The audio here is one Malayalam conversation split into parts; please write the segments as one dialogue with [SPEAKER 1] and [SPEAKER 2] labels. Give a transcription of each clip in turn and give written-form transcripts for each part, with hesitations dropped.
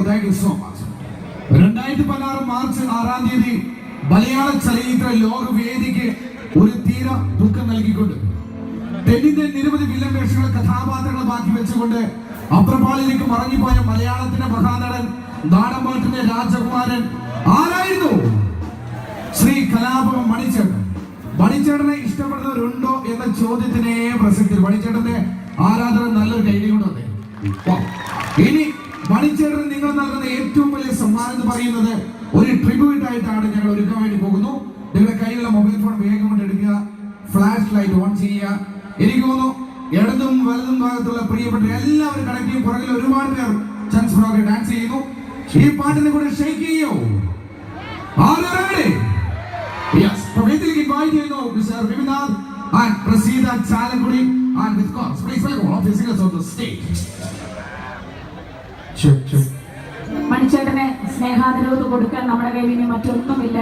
[SPEAKER 1] Thank you so much. 2016 March 6-ാം തീയതി മലയാള ചലച്ചിത്ര ലോകവേദിക്ക് ഒരു തീര ദുഃഖം നൽകിക്കൊണ്ട് തെന്നിന്റെ നിരവധി വില്ലൻ വേഷങ്ങളെ കഥാപാത്രങ്ങളെ ബാക്കി വെച്ചുകൊണ്ട് അപ്രപാളിലേക്ക് മറങ്ങിപ്പോയ മലയാളത്തിന്റെ മഹാനടൻ നാടൻപാട്ടിന്റെ രാജകുമാരൻ ആരായിരുന്നു? ശ്രീ കലാഭവൻ മണിച്ചേട്ടൻ. മണിച്ചേട്ടനെ ഇഷ്ടപ്പെടുന്നവരുണ്ടോ എന്ന ചോദ്യത്തിനെ പ്രസക്തി മണിച്ചേട്ടന്റെ ആരാധന നല്ലൊരു കൈഡി കൊണ്ട് വന്നേ. ഇനി മണിച്ചേട്ടൻ നിങ്ങൾ നൽകുന്ന ഏറ്റവും വലിയ സമ്മാനം എന്ന് പറയുന്നത് ഒരു ട്രിബ്യൂട്ട് ആയിട്ടാണ് ഞങ്ങൾ ഒരുക്കാൻ വേണ്ടി പോകുന്നു. നിങ്ങളുടെ കയ്യിലുള്ള മൊബൈൽ ഫോൺ വേഗം കൊണ്ട് എടുക്കുക, ഫ്ലാഷ് ലൈറ്റ് ഓൺ ചെയ്യുക. എനിക്ക് തോന്നുന്നു ഇടതും വലതും ഭാഗത്തുള്ള പ്രിയപ്പെട്ട എല്ലാവരും കണക്ട് ചെയ്യും. പുറകിൽ ഒരുപാട് പേർ ചാൻസ് ഫ്രോഗ് ഡാൻസ് ചെയ്യുന്നു. ഈ പാട്ടിനെ കൂടെ ഷെയ്ക്ക് ചെയ്യോ? വേദിയിലേക്ക് ഇൻവൈറ്റ് ചെയ്യുന്നു mister Vipinath and Praseetha Chalakudy. and with chorus. Please welcome all of the singers on the stage.
[SPEAKER 2] മണിച്ചേട്ടനെ സ്നേഹാദരവ് കൊടുക്കാൻ നമ്മുടെ കയ്യിൽ ഇനി മറ്റൊന്നുമില്ല.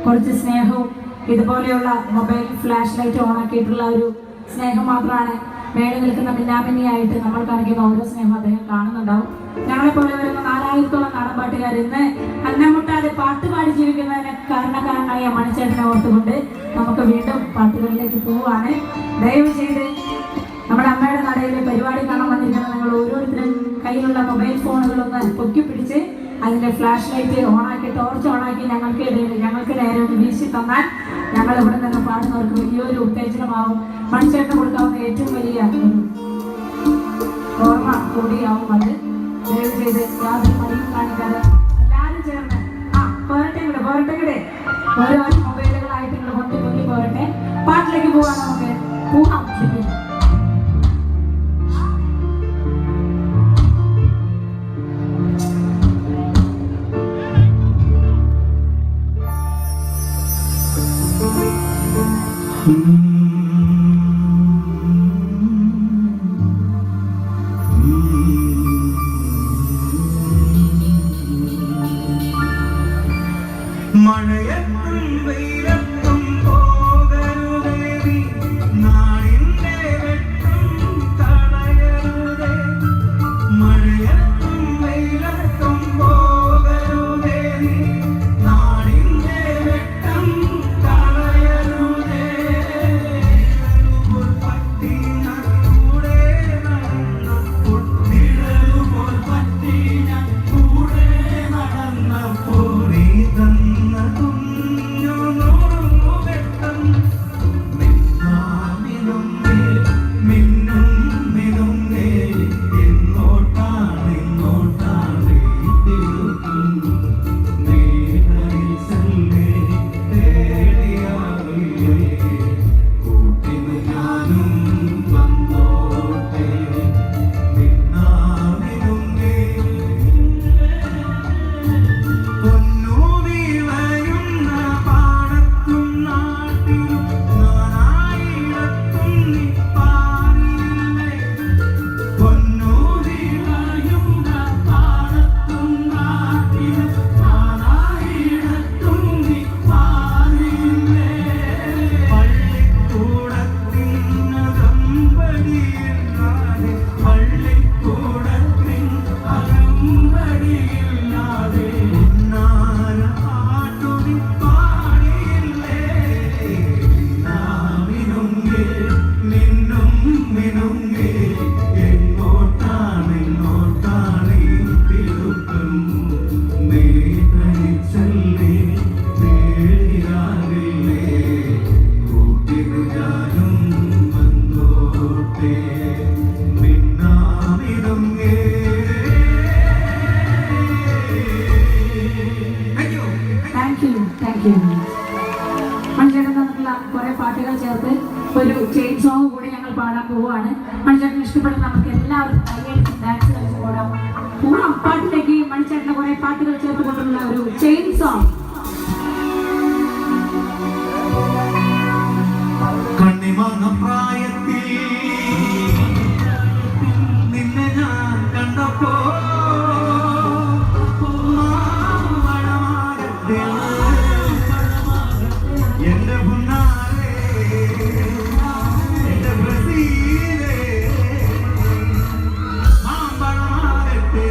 [SPEAKER 2] കുറച്ച് സ്നേഹവും ഇതുപോലെയുള്ള മൊബൈൽ ഫ്ലാഷ് ലൈറ്റ് ഓണാക്കിയിട്ടുള്ള ഒരു സ്നേഹം മാത്രമാണ് മേലെ നിൽക്കുന്ന മിന്നാമിന്നിയായിട്ട് നമ്മൾ കാണിക്കുന്ന ഓരോ സ്നേഹം അദ്ദേഹം കാണുന്നുണ്ടാവും. ഞങ്ങളെപ്പോലെ വരുന്ന 4000-ഓളം നാടൻപാട്ടുകാർ ഇന്ന് അന്നമുട്ടാതെ പാട്ട് പാടി ജീവിക്കുന്നതിന് കാരണക്കാരനായ മണിച്ചേട്ടനെ ഓർത്തുകൊണ്ട് നമുക്ക് വീണ്ടും പാട്ടുകളിലേക്ക് പോവുകയാണ്. ദയവ് ചെയ്ത് നമ്മുടെ അമ്മയുടെ നടയിലെ പരിപാടി കാണാൻ വന്നിരിക്കുന്ന നിങ്ങൾ ഓരോരുത്തരും കയ്യിലുള്ള മൊബൈൽ ഫോണുകളൊന്ന് പൊക്കി പിടിച്ച് അതിൻ്റെ ഫ്ലാഷ് ലൈറ്റ് ഓണാക്കി ടോർച്ച് ഓണാക്കി ഞങ്ങൾക്ക് നേരെ ഒന്ന് വീശി തന്നാൽ ഞങ്ങൾ ഇവിടെ നിന്ന് പാടുന്നവർക്ക് വലിയൊരു ഉത്തേജനമാവും. മണിച്ചേട്ടന് കൊടുക്കാവുന്ന ഏറ്റവും വലിയ ഓർമ്മ കൂടിയാവും അത്. ദയവ് ചെയ്ത് യാതൊരു മടിയും കാണിക്കാതെ എല്ലാവരും ചേർന്ന് പോരട്ടെ ഓരോ മൊബൈലുകളായിട്ട് നിങ്ങൾ പൊട്ടി പോരട്ടെ. പാട്ടിലേക്ക് പോകാൻ നമുക്ക് പോകാം.
[SPEAKER 3] മഴയത്തും വെയിലത്തും പോകരുതേ നീ, നാടിന്റെ വെട്ടം തടയരുതേ. മഴയത്തും വെയിലത്തും പോകരുതേ നീ, നാടിന്റെ വെട്ടം തടയരുതേ. നിഴലുപോൽ പറ്റി ഞാൻ കൂടെ നടന്നപ്പോൾ, നിഴലുപോൽ പറ്റി ഞാൻ കൂടെ നടന്നപ്പോൾ നീ തന്ന കുഞ്ഞു നൂറുവെട്ടം മിന്നാമിനുങ്ങേ മിന്നും മിനുങ്ങേ. എങ്ങോട്ടാണ് തിരുത്തും നീടയിച്ചല്ലേ തേടിയാവില്ലേ. കൂട്ടിന് ഞാനും വന്നോട്ടെ മിന്നാമിനുങ്ങേ. പൊന്നു വിളയുന്ന പാടത്തും നാട്ടിലും നാനായിടത്തും നീ പാറിയില്ലേ. പൊന്നു വിളയുന്ന പാടത്തും നാട്ടിലും നാനായിടത്തും നീ പാറിയില്ലേ. പള്ളിക്കൂടത്തിനകമ്പടിയില്ലാതെ പള്ളിക്കൂടത്തിനകമ്പടിയില്ലാതെ ഉന്നാര പാട്ടുനി പാടിയില്ലേ. മിന്നുങ്ങേ മിന്നും മിനുങ്ങേ. എങ്ങോട്ടാണ് തിരുത്തും നീടയിച്ചല്ലേ തേടിയാവില്ലേ. കൂട്ടിന് ഞാനും വന്നോട്ടെ മിന്നാമിനുങ്ങേ.
[SPEAKER 2] Thank you. മണിച്ചേട്ടൻ തന്നിട്ടുള്ള കുറെ പാട്ടുകൾ ചേർത്ത് ഒരു ചെയിൻ സോങ് കൂടി ഞങ്ങൾ പാടാൻ പോവുകയാണ്. മണിച്ചേട്ടന് ഇഷ്ടപ്പെടുന്ന നമുക്ക് എല്ലാവർക്കും കൈയടിച്ച് ഡാൻസ് കളിച്ച് പോടാം. പാട്ടിലേക്ക് മണിച്ചേട്ടന് കുറെ പാട്ടുകൾ ചേർത്ത് കൊണ്ടുള്ള ഒരു ചെയിൻ സോങ്.
[SPEAKER 3] കണ്ണിമാങ്ങ പ്രായത്തിൽ നിന്നെ ഞാൻ കണ്ടപ്പോ എന്റെ പുന്നാരേ എന്റെ ബ്രസീലേ മാമ്പഴമാകട്ടെ.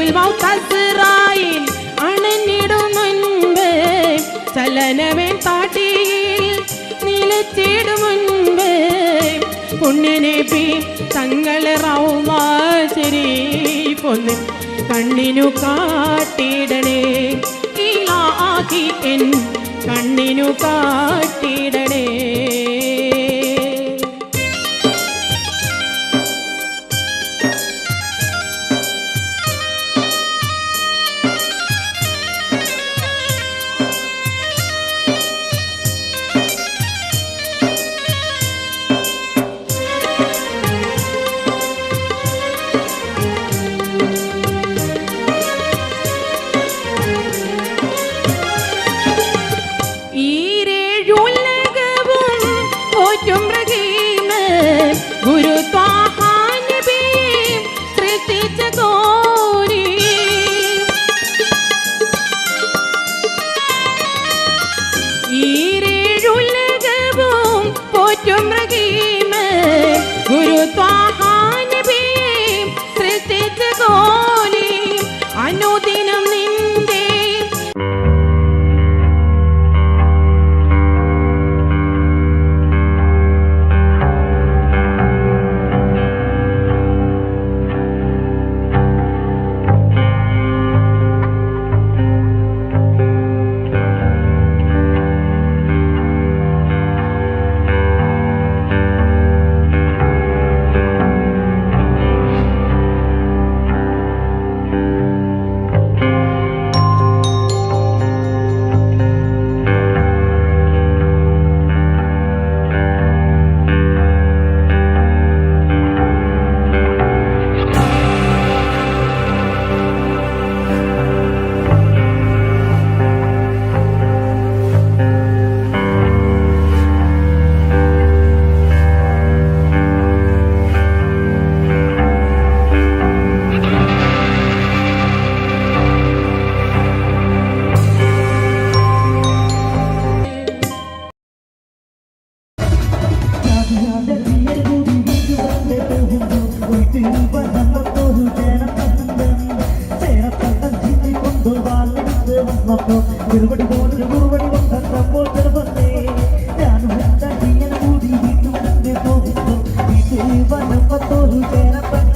[SPEAKER 4] മലക്കുൽ മൗത്തസ്റായിൽ അണഞ്ഞിടും മുൻപ് ചലനമേ താട്ടിയിൽ നിലച്ചിടും മുൻപ് പുണ്യനബി തങ്ങളെ റൗള ശരീഫൊന്ന് കണ്ണിനു കാട്ടിടണേ ഇലാഹി എൻ കണ്ണിനു കാട്ടിടണേ. ഗുരു ത്വാഹ നബി സൃഷ്ടിച്ച കോരി ഈരേഴുലകവും പോറ്റും റഹീം ഗുരു ത്വാഹ നബി സൃഷ്ടിച്ച കോരി അനുദിനം നിന്റെ
[SPEAKER 5] തിരുവടി പോലൊരു കുറുവടി കൊണ്ടപ്പോൾ ചെറുപ്പത്തെ ഞാനും ജീവന കൂടി വീട്ടുവനെ പോകുന്നു വീട്ടിൽ വനപ്പത്തോരു ചേരപ്പൻ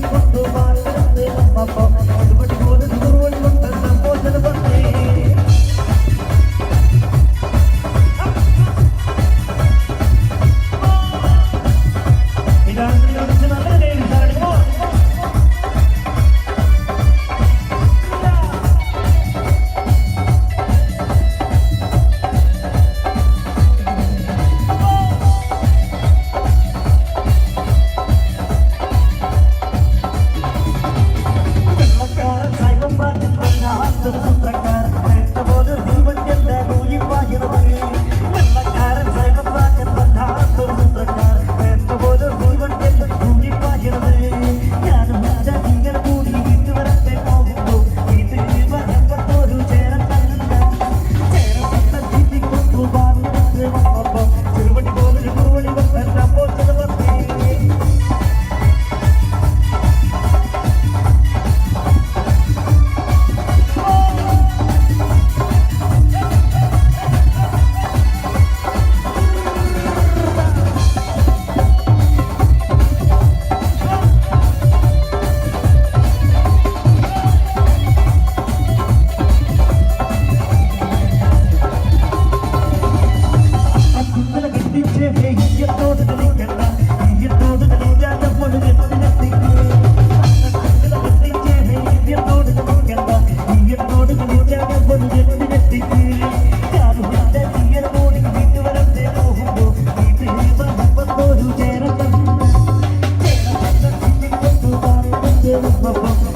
[SPEAKER 5] കൊണ്ടു വാഴത്തെ നമ്മപ്പം തിരുവടി പോലൊരു കുറുവടി കൊണ്ടപ്പോൾ ചെറുപ്പത്തെ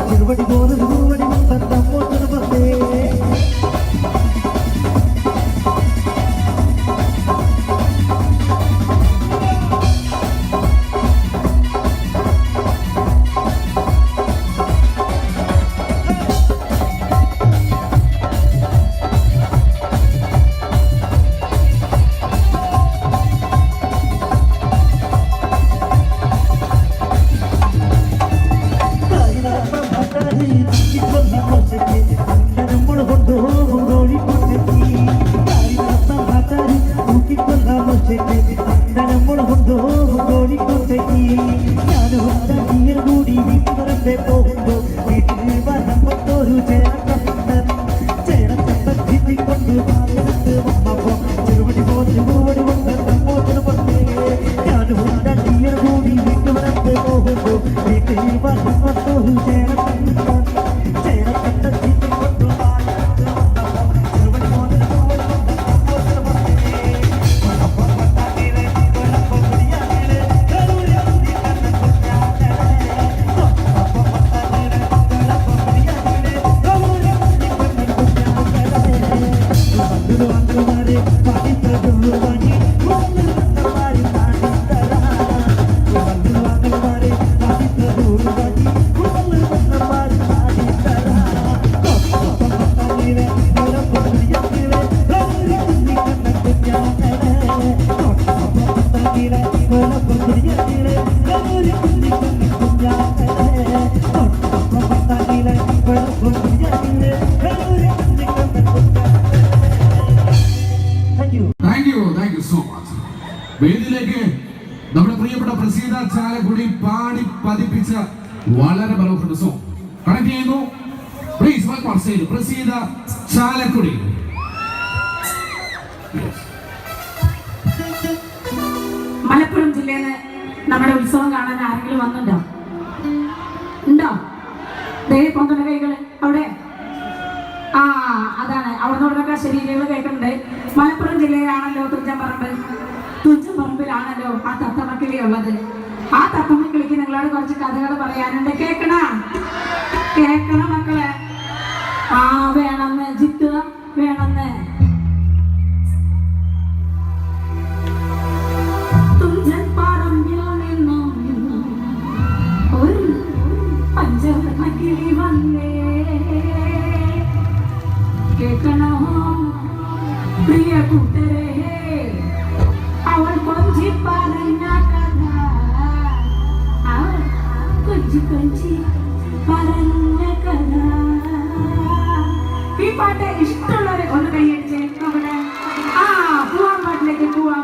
[SPEAKER 5] തിരുവടി പോലൊരു കുറുവടി കൊണ്ടപ്പോൾ ചെറുപ്പത്തെ
[SPEAKER 1] വേദിയിലേക്ക് നമ്മുടെ പ്രിയപ്പെട്ട പ്രസീത ചാലക്കുടി പാടി പതിപ്പിച്ച വളരെ മനോഹര സോങ് കണക്ട് ചെയ്യുന്നു. Please welcome stage Praseetha Chalakudy.
[SPEAKER 2] Malappuram ജില്ലയിൽ നമ്മുടെ ഉത്സവം കാണാൻ ആരെങ്കിലും വന്നിട്ടുണ്ടോ? ഉണ്ടോ? ദേ പൊന്തണ കൈകൾ അവിടെ. ആ അതാണ് അവിടെ നിന്നൊക്കെ ശരീരങ്ങൾ കേൾക്കുന്നുണ്ട്. മലപ്പുറം ജില്ലയിലാണല്ലോ തുഞ്ചൻപറമ്പ്. തുഞ്ചൻപറമ്പിലാണല്ലോ ആ തത്തമ്മക്കിളി ഉള്ളത്. ആ തത്തമ്മക്കിളിക്ക് നിങ്ങളോട് കുറച്ച് കഥകൾ പറയാനുണ്ട്. കേൾക്കണം മക്കളെ. ആ വേണമെന്ന് ജിത്ത് വേണമെന്ന്. തുഞ്ചൻപറമ്പിൽ നിന്നും ഒരു പഞ്ചവർണ്ണക്കിളി വന്നേ. കേൾക്കണോ പ്രിയ കൂട്ടരേ, അവൾ കൊഞ്ചി പറഞ്ഞ കഥ. അവൾ കൊഞ്ചി പറഞ്ഞ കഥ. ഈ പാട്ട് ഇഷ്ടമുള്ളവരെ ഒന്ന് കൈയടിച്ചേ. അവിടെ ആ പോവാൻ പാട്ടിലേക്ക് പോവാം.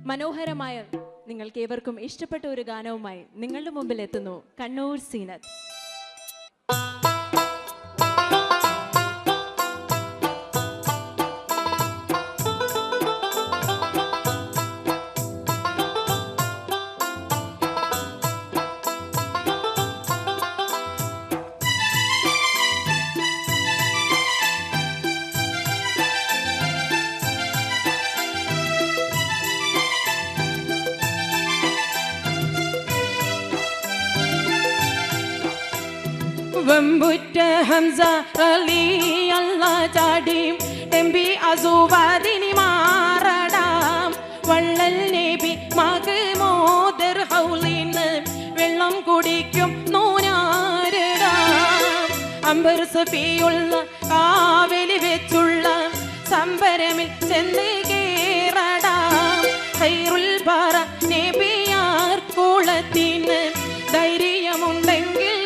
[SPEAKER 6] മനോഹരമായ നിങ്ങൾക്ക് ഏവർക്കും ഇഷ്ടപ്പെട്ട ഒരു ഗാനവുമായി നിങ്ങളുടെ മുമ്പിൽ എത്തുന്നു കണ്ണൂർ സീനത്ത്.
[SPEAKER 4] വെമ്പുറ്റ ഹംസ റളിയല്ല ചാടിയും ടെമ്പി അസുവാദിനി മാറടാം വള്ളൽ നബി മഗ്മൂദർ ഹൗലിന്ന് വെള്ളം കുടിക്കും നൂനാരടാം അംബർ സഫിയുള്ള കാവലി വെച്ചുള്ള സംബരമിൽ ചെന്ന് കേറടാം ഖൈറുൽ ബറ നബിയാർ കുളത്തിന് ധൈര്യമുണ്ടെങ്കിൽ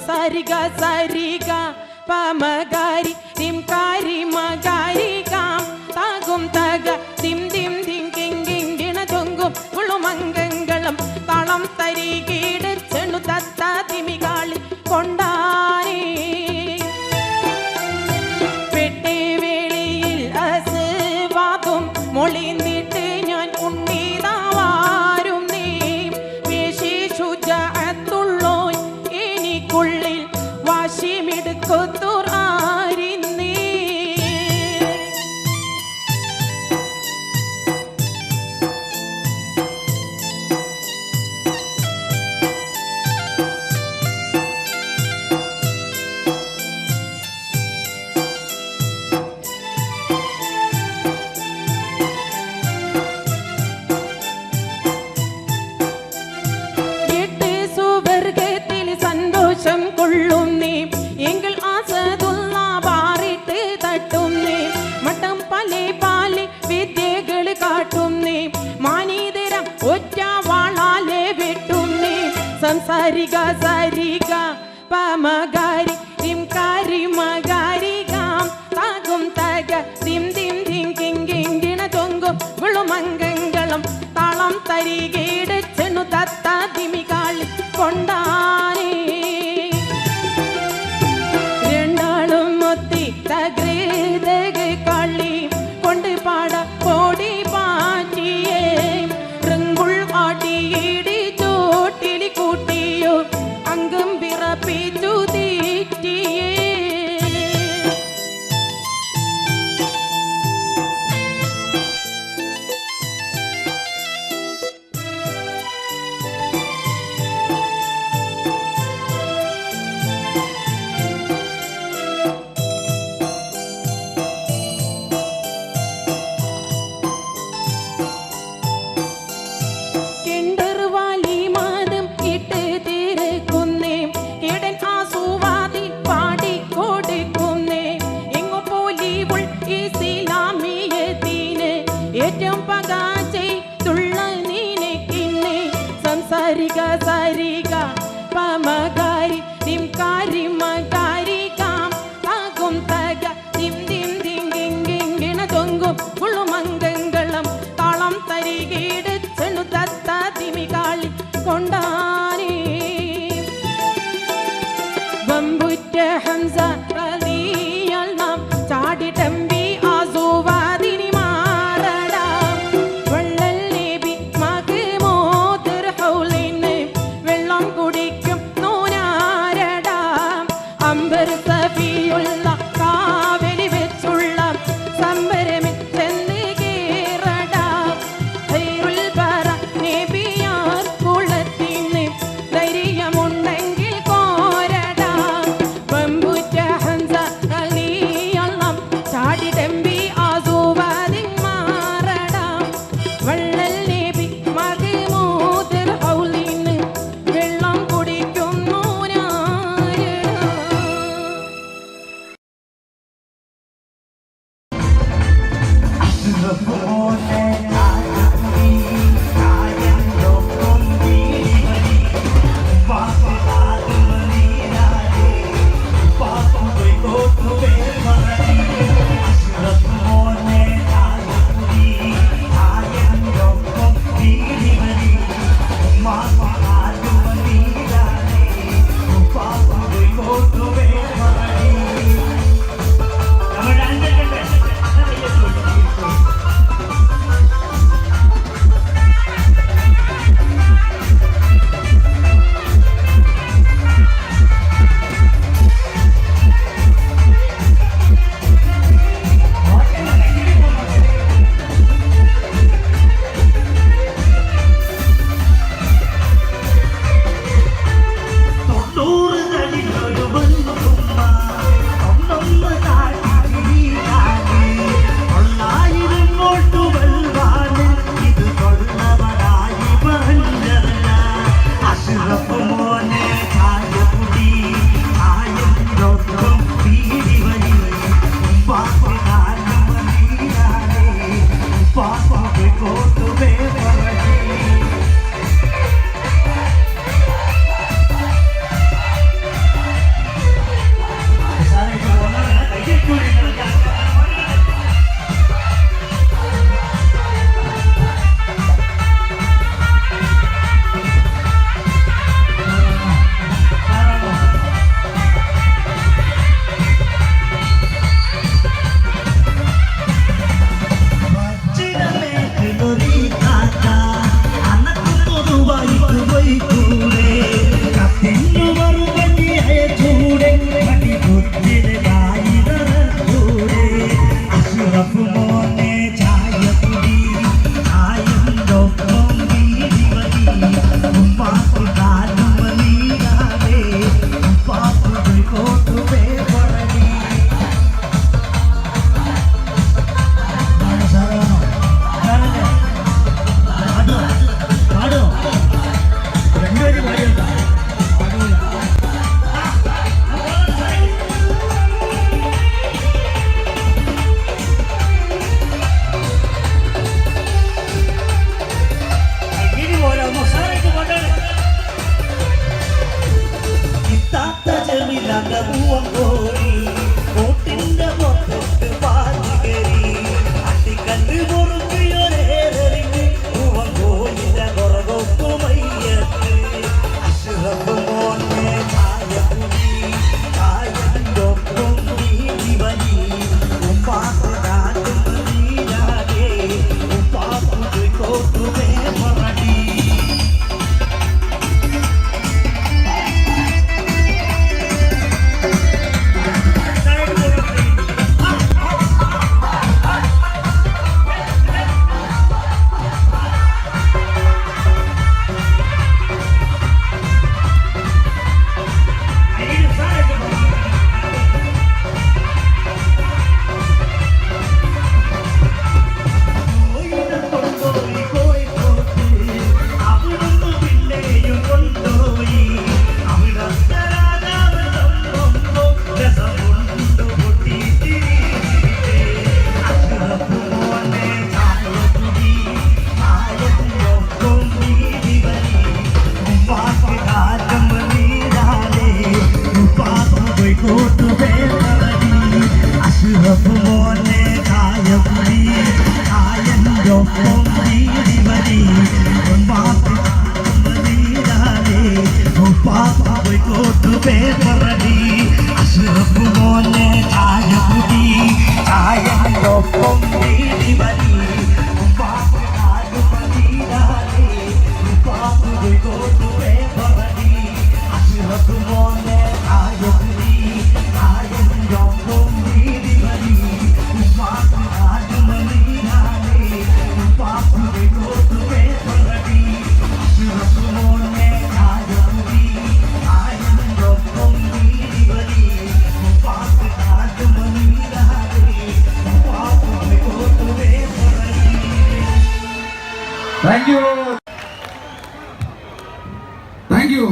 [SPEAKER 4] സാരിക സാരിക പമകാരി തിം കാരി മകാരി കാം താകും തക തിം തിം തിം കിങ് കിങ് ദിണ തൊങ്കും ഉളുമംഗങ്ങളും തളം തരികീട് ചെണ്ണു തത്ത തിമികാളി കൊണ്ടാരേ പെട്ടേ വേളിയിൽ അസ്വാദും മൊളിന്നിട്ട് ഞാൻ ഉണ്ണീതാവാരും നീ വേശി ശുജഅത്തുള്ളോ എനിക്കുള്ളിൽ വാശിമിടുക്കൊത്തുർ ആരിന്നേ സന്തോഷം കൊള്ളുന്നേ എങ്കിൽ ആസതുള്ള പാറിട്ട് തട്ടുന്നേ മട്ടം പലേ പാലി വിദ്യകൾ കാട്ടുന്നേ മാനീതരം ഒറ്റ വാളാലെ വെട്ടുന്നേ സംസാരിക സാരിക പമകാരി തിം കാരി മകാരി കാം താകും തക തിം തിം തിം കിങ് കിങ് ദിണ തൊങ്കും വിളുമംഗങ്ങളും താളം തരികീട് ചെണ്ണു തത്ത തിമികാളി കൊണ്ടാനേ രണ്ടാളും ഒത്തി തകൃതക കളി കൊണ്ട് പാട കോടി പാറ്റിയേ റിങ്കുൾ ആട്ടിയിടി ചോട്ടിലി കൂട്ടിയോ അംഗം വിറപ്പിച്ചു തീറ്റിയേ സാരിക സാരിക പമകാരി തിം കാരി മകാരി കാം താകും തക തിം തിം തിം കിങ് കിങ് ദിണ തൊങ്കും ഉളുമംഗങ്ങളും താളം തരികീട് ചെണ്ണു തത്ത തിമികാളി കൊണ്ടാനേ വമ്പുറ്റ ഹംസ റളിയൽ നാം ചാടി തമ്പി ആസുവാദിനി മാറടാം വള്ളൽ നബി മഗ്മൂദർ ഹൗലിന് വെള്ളം കുടിക്കും നൂനാരടാം അംബർ സഫിയുള്ള കാവലി വെച്ചുള്ള സംബരമിൽ ചെന്ന് കേറ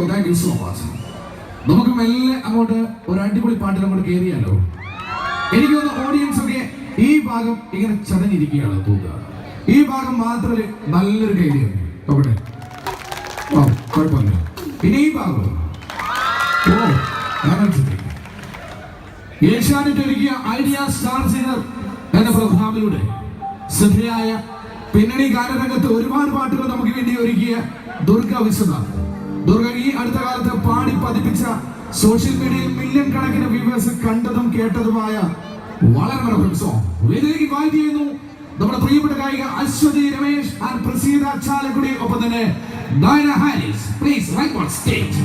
[SPEAKER 1] Thank you so much. നമുക്ക് മെല്ലെ അങ്ങോട്ട് ഒരു അടിപൊളി പാട്ടിൽ അങ്ങോട്ട് കയറിയാലോ. എനിക്ക് തോന്നുന്നു ഓഡിയൻസ് ഒക്കെ ഈ ഭാഗം ഇങ്ങനെ ചടഞ്ഞിരിക്കുകയാണ് തോന്നുക. ഈ ഭാഗം മാത്രമേ നല്ലൊരു കൈഡിയാണ്. നോക്കട്ടെ, ഓ കുഴപ്പമില്ല. പിന്നെ ഈ ഭാഗം ഏഷ്യാനെറ്റ് ഒരുക്കിയ ഐഡിയ സ്റ്റാർ സിംഗർ എന്ന പ്രോഗ്രാമിലൂടെ ശ്രദ്ധേയായ പിന്നണി ഗാനരംഗത്ത് ഒരുപാട് പാട്ടുകൾ നമുക്ക് വേണ്ടി ഒരുക്കിയ ദുർഗ വിശ്വനാഥ്. ദുർഗ ഈ അടുത്ത കാലത്ത് പാടി പതിപ്പിച്ച സോഷ്യൽ മീഡിയയിൽ മില്യൺ കണക്കിന് വ്യൂവേഴ്സ് കണ്ടതും കേട്ടതുമായ വളരെ മനോഹരം സോങ് വേദിയിലേക്ക് ഇൻവൈറ്റ് ചെയ്യുന്നു നമ്മുടെ പ്രിയപ്പെട്ട ഗായിക അശ്വതി രമേശ് ആൻഡ് പ്രസീത ചാലക്കുടി, ഒപ്പം തന്നെ Diana Harris. Please right on stage.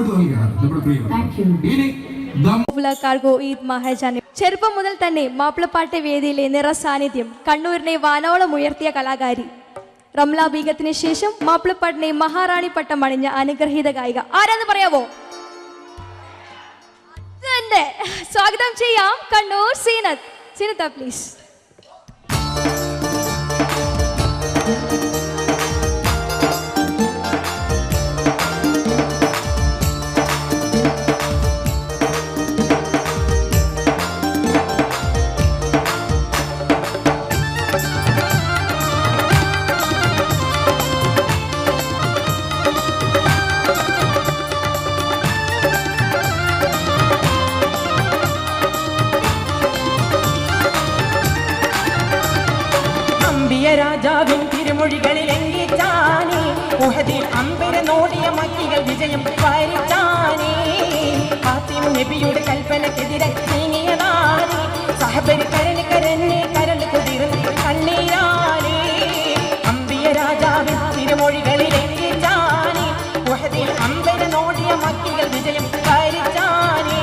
[SPEAKER 1] Support നൽകുകയാണ് നമ്മുടെ പ്രിയപ്പെട്ട.
[SPEAKER 2] Thank you.
[SPEAKER 1] ഇനി
[SPEAKER 7] കാർഗോ ഈദ് മഹാജാനി ചെറുപ്പം മുതൽ തന്നെ മാപ്പിളപ്പാട്ട് വേദിയിലെ നിറ സാന്നിധ്യം കണ്ണൂരിനെ വാനോളം ഉയർത്തിയ കലാകാരി റംല ബീഗത്തിന് ശേഷം മാപ്പിളപ്പാട്ടിനെ മഹാറാണി പട്ടം അണിഞ്ഞ അനുഗ്രഹീത ഗായിക ആരാന്ന് പറയാവോ? തന്നെ സ്വാഗതം ചെയ്യാം കണ്ണൂർ സീനത്ത് പ്ലീസ്.
[SPEAKER 4] രാജാവിൻ തിരുമൊഴികളിൽ എങ്കിച്ചാനേ ഉഹദിൽ അമ്പര നോടിയ മക്കികൾ വിജയം വരിച്ചാനേ ഫാത്തിമ നബിയുടെ കൽപ്പനക്കെതിരെ നീങ്ങിയതാനേ സഹബരി കരഞ്ഞ് കുതിർന്ന് കണ്ണീരാനേ അമ്പിയ രാജാവിൻ തിരുമൊഴികളിൽ എങ്കിച്ചാനേ ഉഹദിൽ അമ്പര നോടിയ മക്കികൾ വിജയം വരിച്ചാനേ.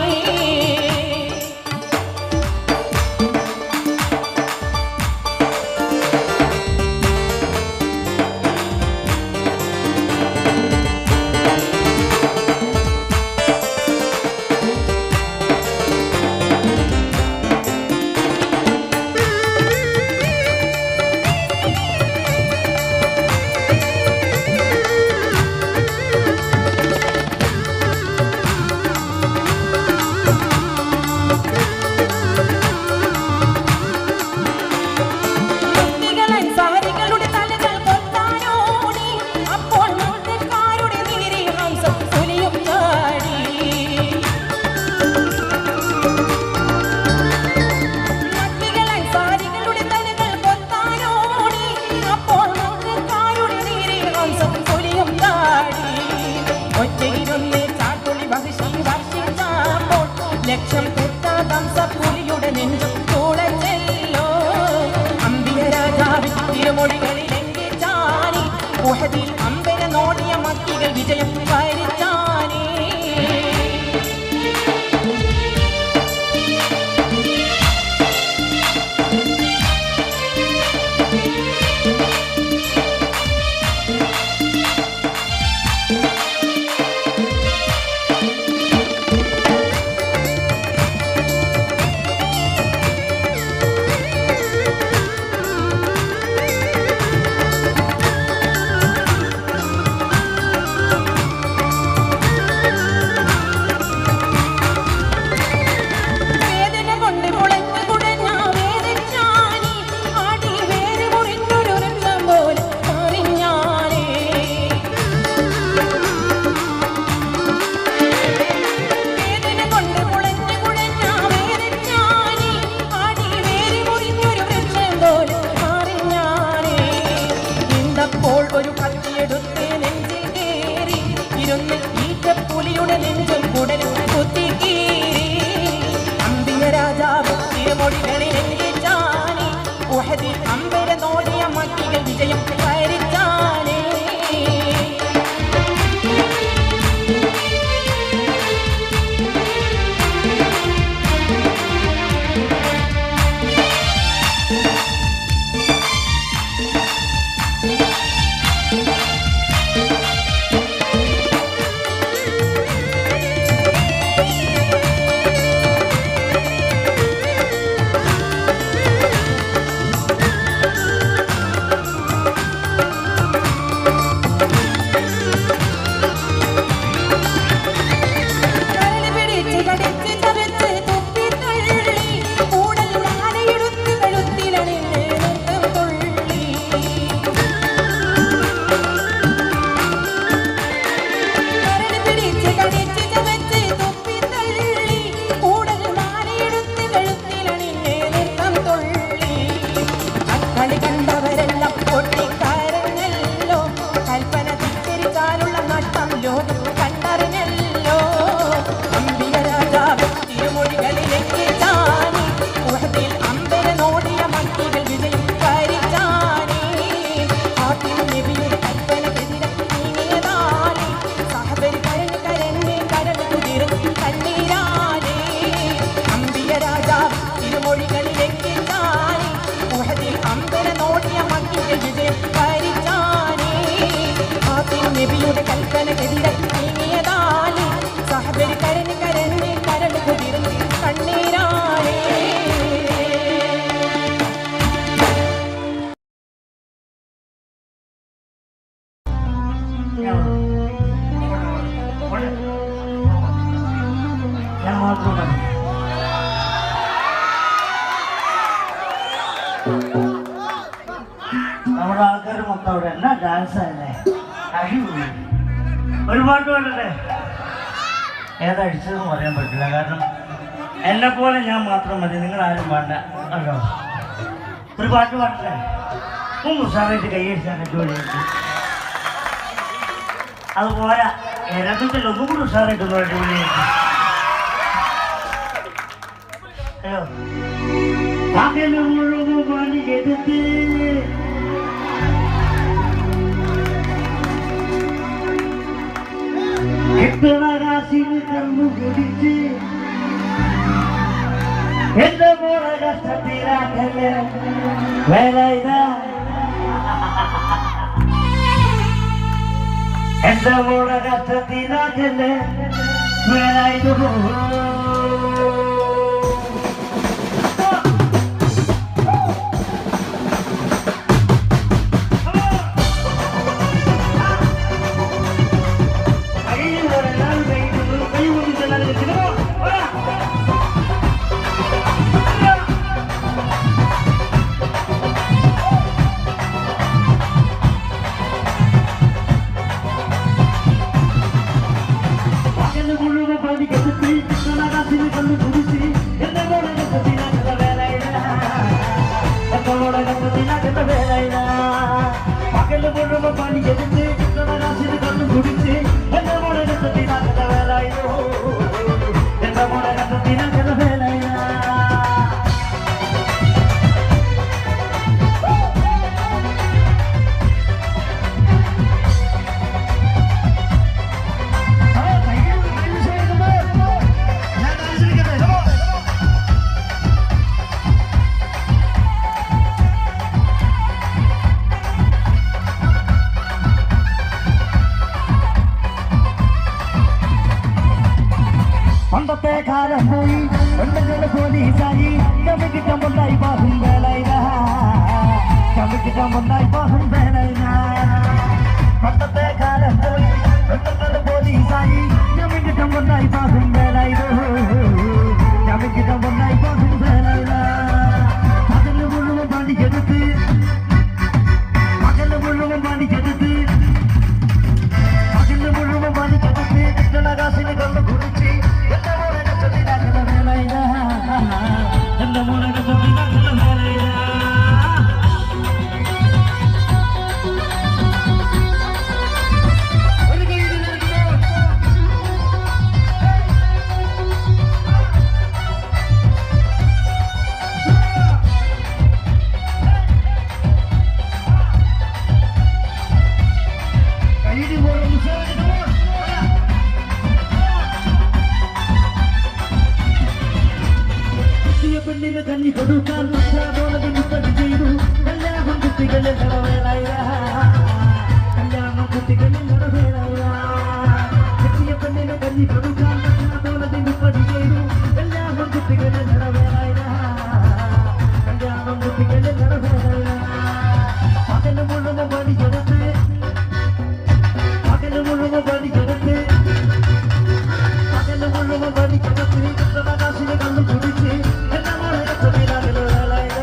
[SPEAKER 4] ലക്ഷം പുലിയുടെ നെഞ്ചും തുളച്ചല്ലോ അമ്പിയ രാജാവിൻ തിരുമൊഴികളിൽ എങ്കിച്ചാനേ ഉഹദിൽ അമ്പര നോടിയ മക്കികൾ വിജയം വരിച്ചാനേ. ഒരു കത്തിയെടുത്ത് നെഞ്ചിൽ കേറി ഇരുന്ന് ഈറ്റപ്പുലിയുടെ നെഞ്ചും കുടലും കുത്തിക്കീറി അമ്പിയ രാജാവ് തിരുമൊഴികളിൽ എങ്കിച്ചാനേ ഉഹദിൽ അമ്പര നോടിയ മക്കികൾ വിജയം വരിച്ചാനേ. നബിയുടെ കൽപ്പനക്കെതിരെ നീങ്ങിയതാലി സഹബരി കരഞ്ഞ് കരഞ്ഞ് കരൾ കുതിർന്ന് കണ്ണീരാണേ.
[SPEAKER 5] ഞാൻ മാത്രം മതി. നമ്മുടെ ആൾക്കാർ മൊത്തം അവിടെ എന്നാ ഡാൻസ് അല്ലേ? ഒരു പാട്ട് പാടട്ടെ? ഏതടിച്ചതെന്ന് പറയാൻ പറ്റില്ല, കാരണം എന്നെ പോലെ ഞാൻ മാത്രം മതി, നിങ്ങൾ ആരും വേണ്ട കേട്ടോ. ഒരു പാട്ട് പാടട്ടെ? ഉഷാറായിട്ട് കൈയടിച്ചാണ് ജോലി. അത് പോരാ, രഥത്തിൽ ഒന്നും കൂടി ഉഷാറായിട്ടുള്ള ജോലി. അയ്യോ, പകല് മുഴുവൻ പണിയെടുത്ത് കിട്ടണ കാശിന് കണ്ണു കുടിച്ച് എന്റെ മോളെ കഷ്ടത്തിലാക്കല്ലേ വേല ഇതാ. എന്റെ മോളെ കഷ്ടത്തിലാക്കല്ലേ വേല ഇത്. പകല് മുഴുവൻ പണിയെടുത്ത് കിട്ടണ കണ്ണു കുടിച്ച് എന്റെ മോളെ കണ്ടത്തിനാക്കത വേലായോ, എന്റെ മോളെ കണ്ടത്തിനാക്കത വേലായ. പണ്ടത്തെ കാലം പോയി പെണ്ണുങ്ങള് പോലീസായി ചമിക്കിട്ടം പൊന്നായി പാസും വേലയില, ചമിക്കിട്ടം പൊന്നായി പാസും വേലയില. പണ്ടത്തെ കാലം പോയി പെണ്ണുങ്ങള് പോലീസായി ചമിക്കിട്ടം പൊന്നായി പാസും വേലയില, ചമിക്കിട്ടം പൊന്നായി പാസും വേലയില. പകല് മുഴുവൻ പണിയെടുത്ത് പകല് മുഴുവൻ പണിയെടുത്ത് പകല് മുഴുവൻ പണിക്കെടുത്ത് കിട്ടണ കാശിന് കണ്ണു കുടിച്ച് എന്റെ മോളെ കഷ്ടത്തിലാക്കുന്ന വേലയില, എന്റെ മോളെ കഷ്ടത്തിലാക്കുന്ന വേലയില. ഒരു കൈ കൈയ്യടി പോലെ പെണ്ണിന് കഞ്ഞി കൊടുക്കാൻ ചെയ്തു. കല്യാണം കുട്ടികളിൽ നിറവേലായ, കല്യാണം കുട്ടികളിൽ നിറവേലായ. എത്തിയ പെണ്ണിന് കഞ്ഞി കൊടുക്കാൻ പടി ചെയ്തു. കല്യാണം കുട്ടികളിൽ നിറവേലായ, കല്യാണം കുട്ടികളിൽ നിറവേലായ. പകല് മുഴുവൻ പണിയെടുത്ത് പകല് മുഴുവൻ പണിയെടുത്ത് പകല് മുഴുവൻ പണിക്കെടുത്ത് കിട്ടണകാശിന് കണ്ണു കുടിച്ച് എന്റെ മോളെ കഷ്ടത്തിലാക്കല വേലയില.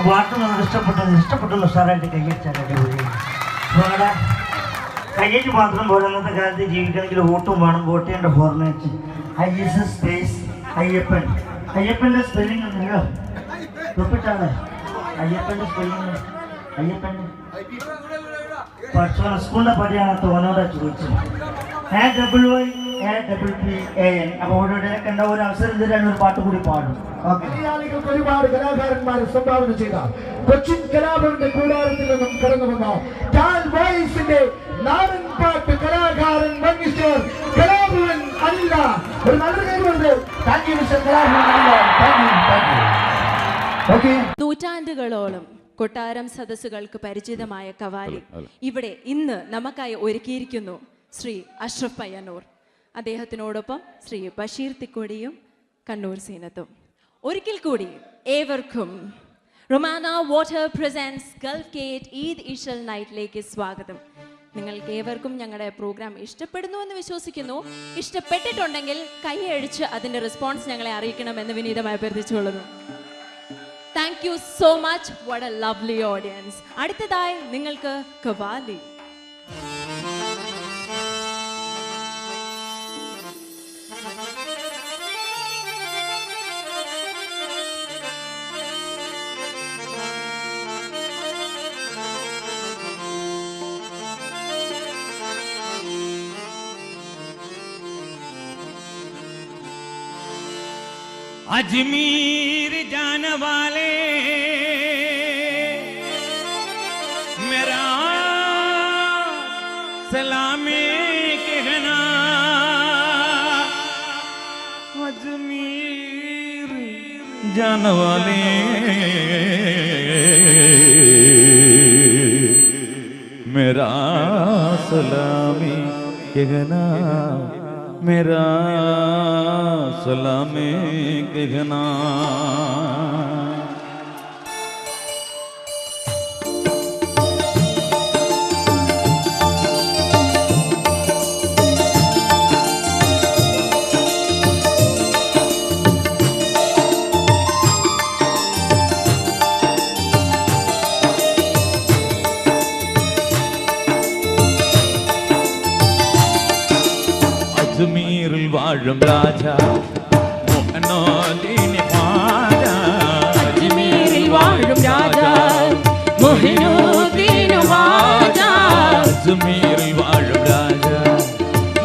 [SPEAKER 5] പാട്ട് ഇഷ്ടപ്പെട്ടു സാറായിട്ട് കൈയടിച്ചാൽ അടിപൊളി. നിങ്ങളുടെ കയ്യടി മാത്രം പോലെ അന്നത്തെ കാലത്ത് ജീവിക്കണമെങ്കിൽ വോട്ടും വേണം. വോട്ട് ചെയ്യേണ്ട ഫോർമാറ്റ് ISS സ്പേസ് അയ്യപ്പൻ. അയ്യപ്പൻ്റെ സ്പെല്ലിംഗ് ഉണ്ടല്ലോ, തൊപ്പിട്ടാണ് അയ്യപ്പൻ്റെ സ്പെല്ലിംഗ്. അയ്യപ്പൻ്റെ പഠിച്ചോളാം, സ്കൂളിൻ്റെ പടിയാണ് തോന്നോടെ ചോദിച്ചത്. AYAPPAN. അപ്പോൾ ഓരോരുത്തരൊക്കെ ഉണ്ടാവും, ഒരു അവസരം തരാൻ ഒരു പാട്ട് കൂടി പാടും.
[SPEAKER 8] മലയാളികൾക്ക് ഒരുപാട് കലാകാരന്മാരെ സംഭാവന ചെയ്ത കൊച്ചിൻ കലാഭവന്റെ കൂടാരത്തിൽ നിന്നും കടന്നു വന്ന ടാൽ വോയിസിന്റെ നാടൻ പാട്ട് കലാകാരൻ മിസ്റ്റർ കലാഭവൻ അനില. ഒരു നല്ലൊരു കൈകൊണ്ട് thank you mister Kalabhavan Anila. Okay.
[SPEAKER 6] നൂറ്റാണ്ടുകളോളം കൊട്ടാരം സദസ്സുകൾക്ക് പരിചിതമായ കവാലി ഇവിടെ ഇന്ന് നമുക്കായി ഒരുക്കിയിരിക്കുന്നു ശ്രീ അഷ്റഫ് പയ്യന്നൂർ. അദ്ദേഹത്തിനോടൊപ്പം ശ്രീ ബഷീർ തിക്കോടിയും കണ്ണൂർ സീനത്തും. ഒരിക്കൽ കൂടി ഏവർക്കും Romana water presents Gulf Gate Eid Ishal നൈറ്റിലേക്ക് സ്വാഗതം. നിങ്ങൾക്ക് ഏവർക്കും ഞങ്ങളുടെ പ്രോഗ്രാം ഇഷ്ടപ്പെടുന്നു എന്ന് വിശ്വസിക്കുന്നു. ഇഷ്ടപ്പെട്ടിട്ടുണ്ടെങ്കിൽ കൈയടിച്ച് അതിൻ്റെ റെസ്പോൺസ് ഞങ്ങളെ അറിയിക്കണമെന്ന് വിനീതമായി അഭ്യർത്ഥിച്ചുകൊള്ളുന്നു. Thank you so much. What a lovely audience. അടുത്തതായി നിങ്ങൾക്ക് കവാലി.
[SPEAKER 3] अजमीर जाने वाले मेरा सलामे कहना, अजमीर जाने वाले मेरा सलामी कहना, मेरा सलामे कहना. അജ്മീരിൽ വാഴും രാജ മോഹനോദീൻ ഖ്വാജ
[SPEAKER 4] അജ്മീരിൽ വാഴും രാജ മൊഹിനുദ്ദീൻ ഖ്വാജ
[SPEAKER 3] അജ്മീരിൽ വാഴും രാജ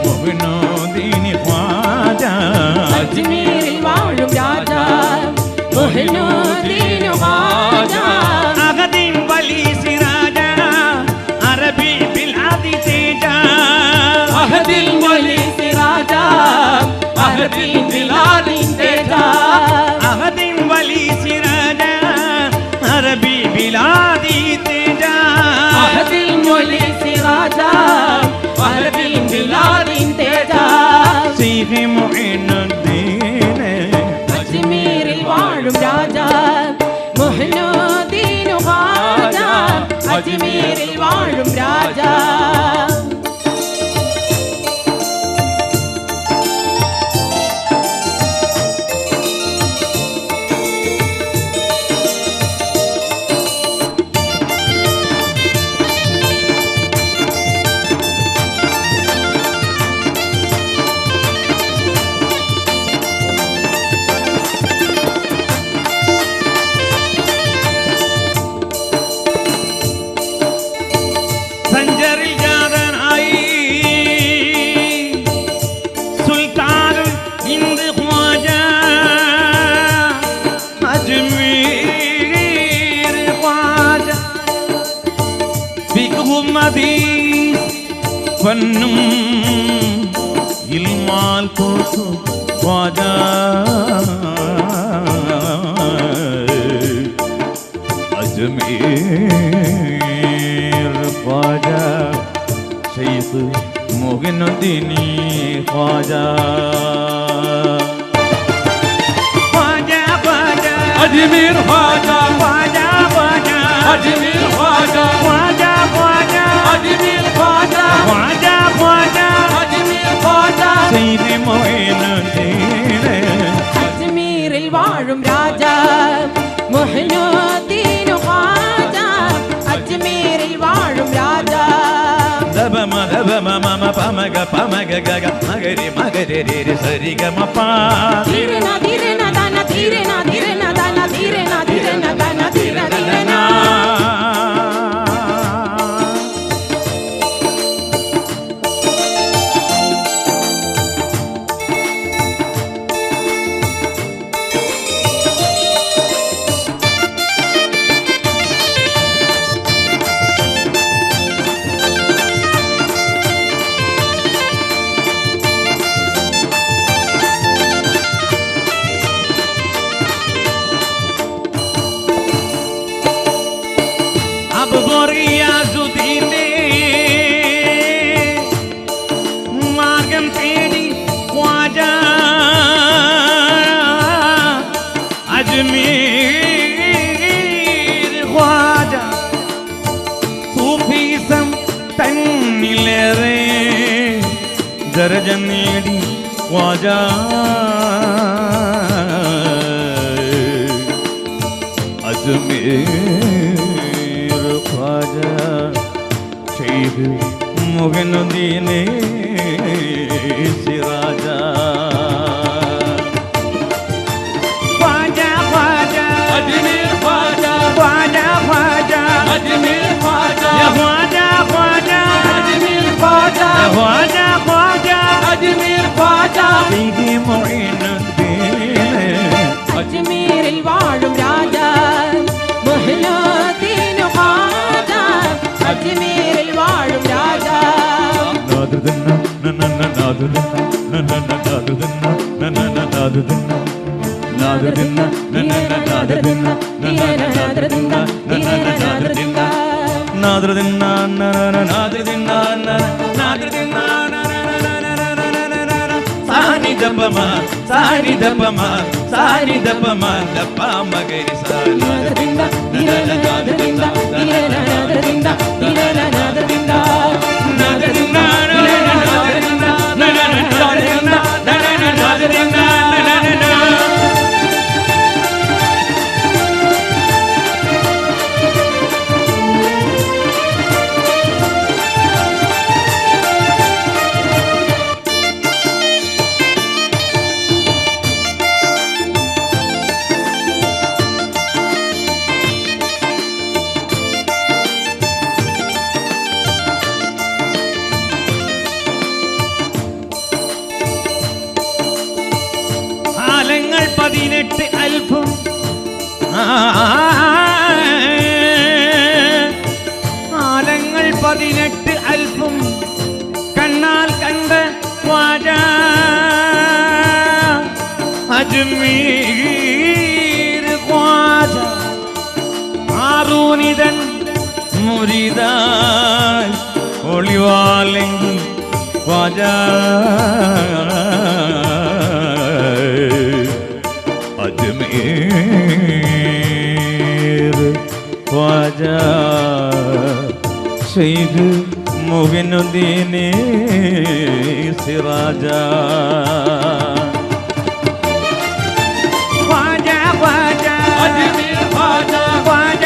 [SPEAKER 3] മോഹനോദീൻ ഖ്വാജ
[SPEAKER 4] അജ്മീരിൽ വാഴും രാജ മൊഹിനുദ്ദീൻ ഖ്വാജ
[SPEAKER 3] അഹദിൻ വലി സിറാജ അറബി ബിൽആദി തേജ
[SPEAKER 4] അഹദിൽ വലി സിറാജ അഹദിൽ ബിലാദി തേജ
[SPEAKER 3] അഹദിൻ വലി സിറാജ അറബി ബിലാദി തേജ
[SPEAKER 4] അഹദിൽ വലി സിറാജ അഹദിൽ ബിലാദി തേജ
[SPEAKER 3] സീഹി മുഈനുദ്ദീൻ
[SPEAKER 4] അജ്മീരിൽ വാഴും രാജ മൊഹിനുദ്ദീൻ ഖ്വാജ അജ്മീരിൽ വാഴും രാജ
[SPEAKER 3] സഞ്ചരിൽ ജാതനായി സുൽത്താനുൽ ഹിന്ദ് ഖ്വാജ അജ്മീർ ഖ്വാജ ഫിഖ്ഹും ഹദീസ് ഫന്നും ഇൽമാൽ കോത്തു ഖ്വാജ അജ്മീർ ഖ്വാജ ശൈഖ് മുഈനുദ്ദീൻ ഖ്വാജ ഖ്വാജ ഖ്വാജ അജ്മീർ ഖ്വാജ ഖ്വാജ ഖ്വാജ അജ്മീർ ഖ്വാജ ഖ്വാജ ഖ്വാജ അജ്മീർ ഖ്വാജ ഖ്വാജ ഖ്വാജ
[SPEAKER 4] അജ്മീർ ഖ്വാജ
[SPEAKER 3] ശൈഖ് മുഈനുദ്ദീൻ
[SPEAKER 4] അജ്മീരിൽ വാഴും രാജ മൊഹിനുദ്ദീൻ ഖ്വാജ അജ്മീരിൽ വാഴും രാജ
[SPEAKER 3] ദബമ ദബമ മമ പമഗ പമഗ ഗഗ മഗരി മഗരി രി സരി ഗമ പ
[SPEAKER 4] ധീരന ധീരന ദന ധീരന ധീരന ദന ധീരന ധീരന ദന ധീര ധീരന
[SPEAKER 3] अब റിയാസുദ്ദീന്റെ മാർഗം തേടി ഖ്വാജ അജ്മീർ ഖ്വാജ സൂഫീസം തന്നിലേറെ ദർജ നേടി ഖ്വാജ അജ്മീർ ഖ്വാജ ശൈഖ് മുഈനുദ്ദീൻ സിറാജ ഖ്വാജ ഖ്വാജ അജ്മീർ ഖ്വാജ ഖ്വാജ ഖ്വാജ അജ്മീർ ഖ്വാജ ഖ്വാജ ഖ്വാജ അജ്മീർ ഖ്വാജ ഖ്വാജ ഖ്വാജ
[SPEAKER 4] അജ്മീർ ഖ്വാജ
[SPEAKER 3] ശൈഖ് മുഈനുദ്ദീൻ
[SPEAKER 4] അജ്മീരിൽ വാഴും രാജ മൊഹിനുദ്ദീൻ ഖ്വാജ അജ്മീരിൽ വാഴും രാജ
[SPEAKER 3] നാദുദിന്ന നനന നാദുദിന്ന നനന നാദുദിന്ന നനന നാദുദിന്ന നാദുദിന്ന നനന നാദുദിന്ന നനന നാദുദിന്ന നനന നാദുദിന്ന നാദുദിന്ന നനന നാദുദിന്ന നാദുദിന്ന സാനി ദപമ സാനി ദപമ സാനി ദപമ ദപ മഗരി സാനി
[SPEAKER 4] നാദൃദിന്ദ ധീരന നാദൃദിന്ദ ധീരന നാദൃദിന്ദ ധീരന നാദൃദിന്ദ നാദൃദിന്ദ ധീരന നാദൃദിന്ദ നനന നാദൃദിന്ദ നനന നാദൃദിന്ദ നനന
[SPEAKER 3] ആലങ്ങൾ 18 അൽഫും കണ്ണാൽ കണ്ട ഖ്വാജ അജ്മീർ ഖ്വാജ ആറൂനിതൻ മുരീദായി ഒളിവാലെങ്കിൽ ഖ്വാജ അജ്മീർ ഖ്വാജ സെയ്ദ് മുഹിനുദ്ദീൻ സിറാജ ഖ്വാജ ഖ്വാജ അജ്മീർ ഖ്വാജ ഖ്വാജ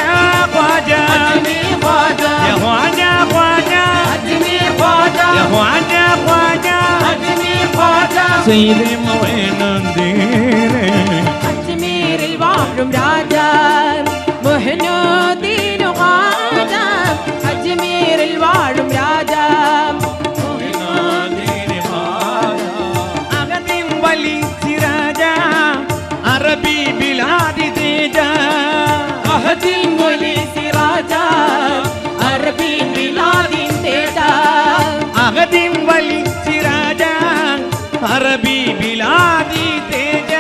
[SPEAKER 3] ഖ്വാജ അജ്മീർ ഖ്വാജ ഖ്വാജ ഖ്വാജ അജ്മീർ ഖ്വാജ ഖ്വാജ ഖ്വാജ അജ്മീർ ഖ്വാജ സെയ്ദ് മുഹിനുദ്ദീൻ
[SPEAKER 4] അജ്മീരിൽ വാഴും രാജ മുഹ്നുദ്ദീൻ ഖ്വാജ അജ്മീരിൽ വാഴും രാജ
[SPEAKER 3] മുഹിനുദ്ദീൻ ഖ്വാജ അഗദിൻ വലി സിറാജ അറബി ബിലാദി തേജ
[SPEAKER 4] അഹദിൻ വലി സിറാജ അറബി ബിലാദിൻ തേജ
[SPEAKER 3] അഗദിൻ വലി സിറാജ അറബി ബിലാദി തേജ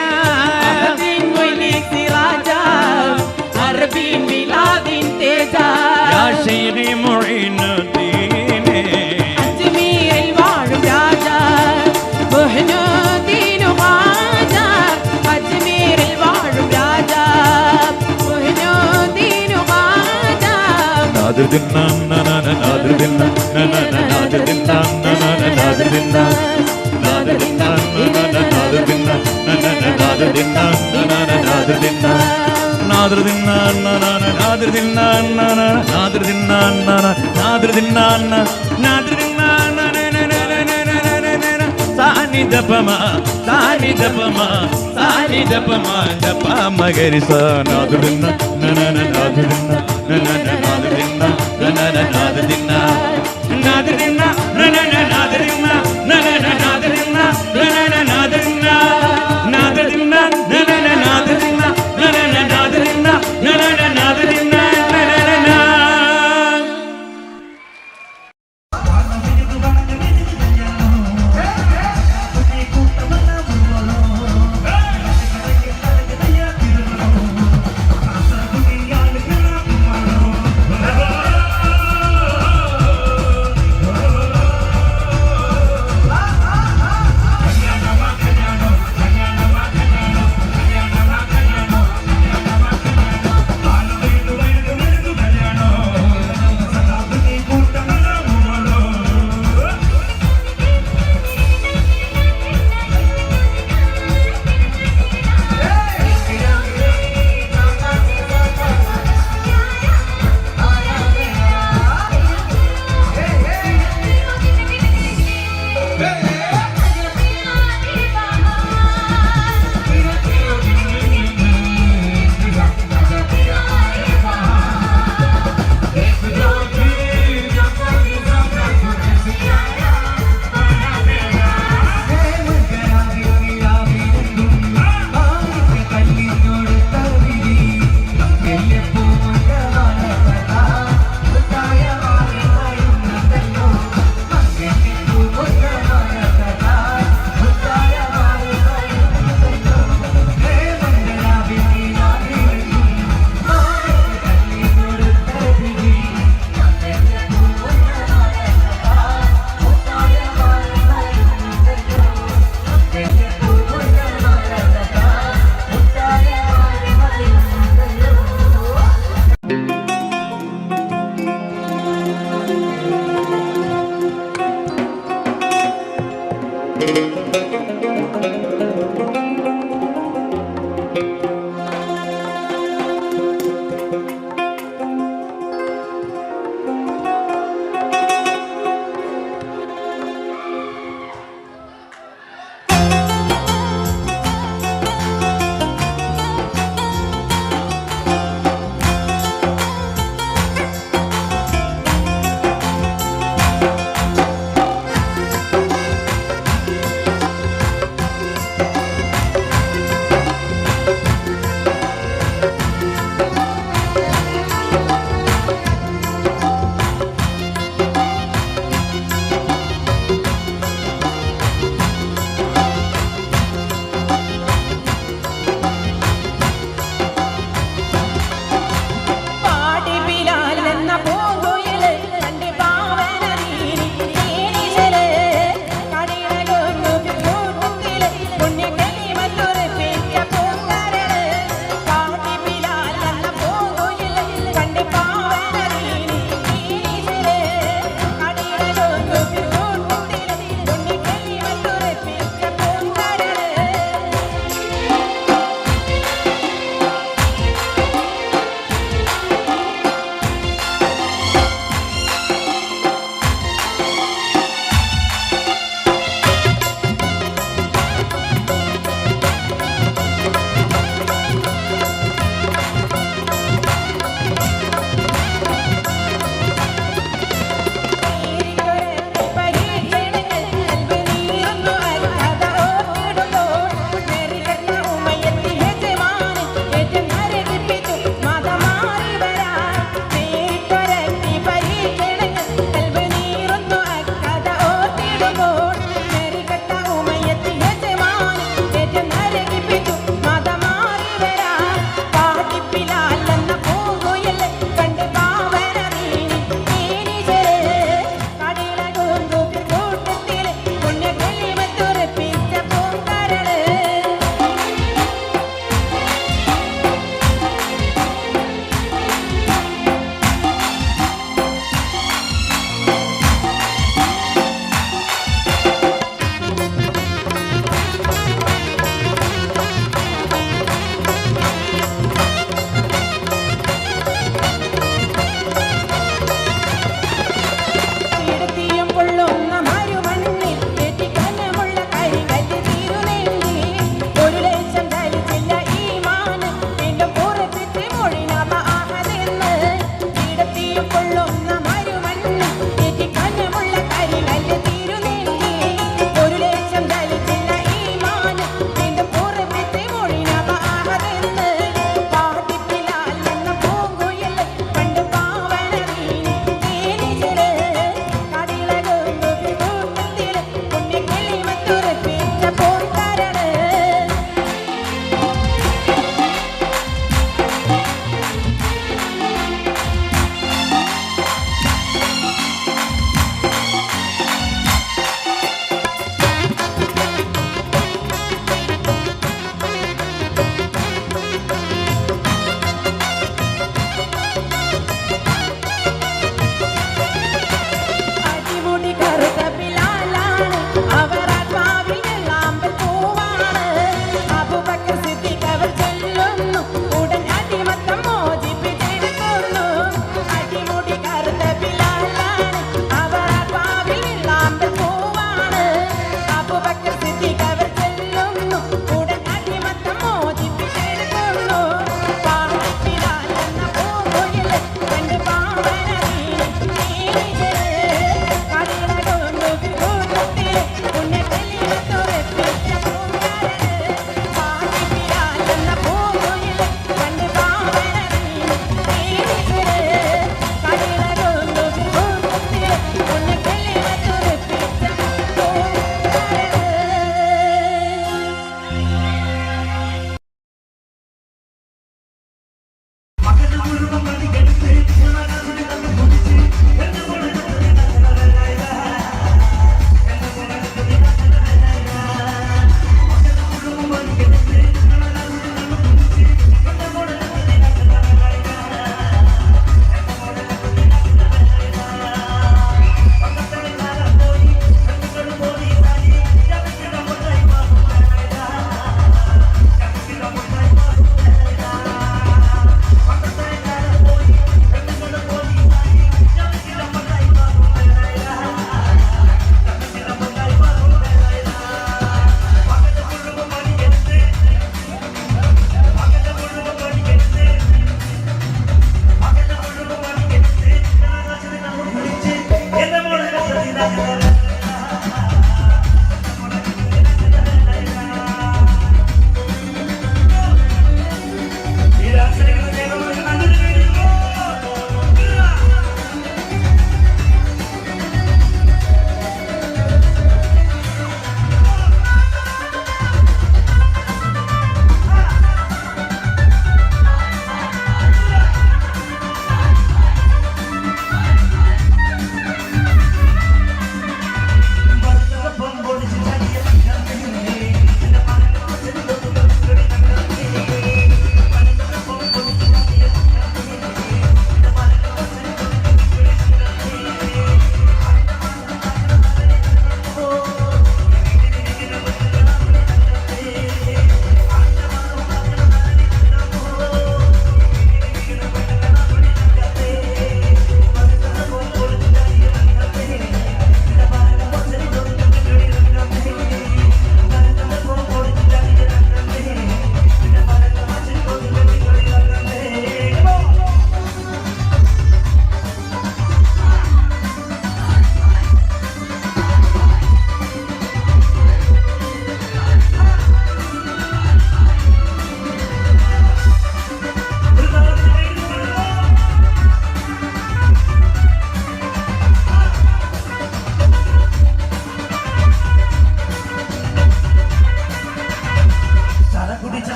[SPEAKER 4] അഹദിൻ വലി സിറാജ അറബി ബിലാദിൻ തേജ
[SPEAKER 3] യാ ശൈഖ് മുഈനുദ്ദീൻ
[SPEAKER 4] അജ്മീരിൽ വാഴും രാജ മുഹ്നുദ്ദീൻ ഖ്വാജ അജ്മീരിൽ വാഴും രാജ മുഹ്നുദ്ദീൻ ഖ്വാജ
[SPEAKER 3] നാദിർ ദിന്ന നന നാദിർ ദിന്ന നന നാദിർ ദിന്ന നന നാദിർ ദിന്ന നാദിർ ദിന്ന നന നാദിർ ദിന്ന നന നാദിർ ദിന്ന നന നാദിർ ദിന്ന നാദിർ ദിന്ന നന നാദിർ ദിന്ന നന നാദിർ ദിന്ന നന നാദിർ ദിന്ന നാദിർ ദിന്ന സാനി ദപമ സാനി ദപമ സാനി ദപമ ദപ മഗരി സ നാദിർ ദിന്ന നന നാദിർ ദിന്ന നന നാദിർ ദിന്ന നന നാദിർ ദിന്ന നാദിർ ദിന്ന നന നാദിർ ദിന്ന നന നാദിർ ദിന്ന നന നാദിർ ദിന്ന നാദിർ ദിന്ന നന നാദിർ ദിന്ന നന നാദിർ ദിന്ന നന നാദിർ ദിന്ന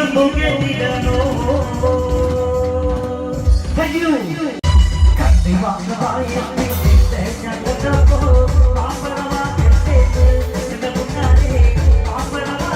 [SPEAKER 5] ശമ്പു കേട്ടിടണോ അയ്യോ കണ്ടി വാങ്ങായ ഞാൻ കൊണ്ടപ്പോ പാമ്പളവാ എന്റെ മുന്നാലെ പാമ്പളവാ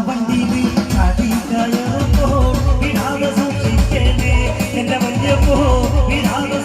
[SPEAKER 5] വണ്ടിയിൽ ചാടി കയറുമ്പോ വിടാതെ സൂക്ഷിക്കണേ എന്റെ വല്യപ്പോ വിടാതെ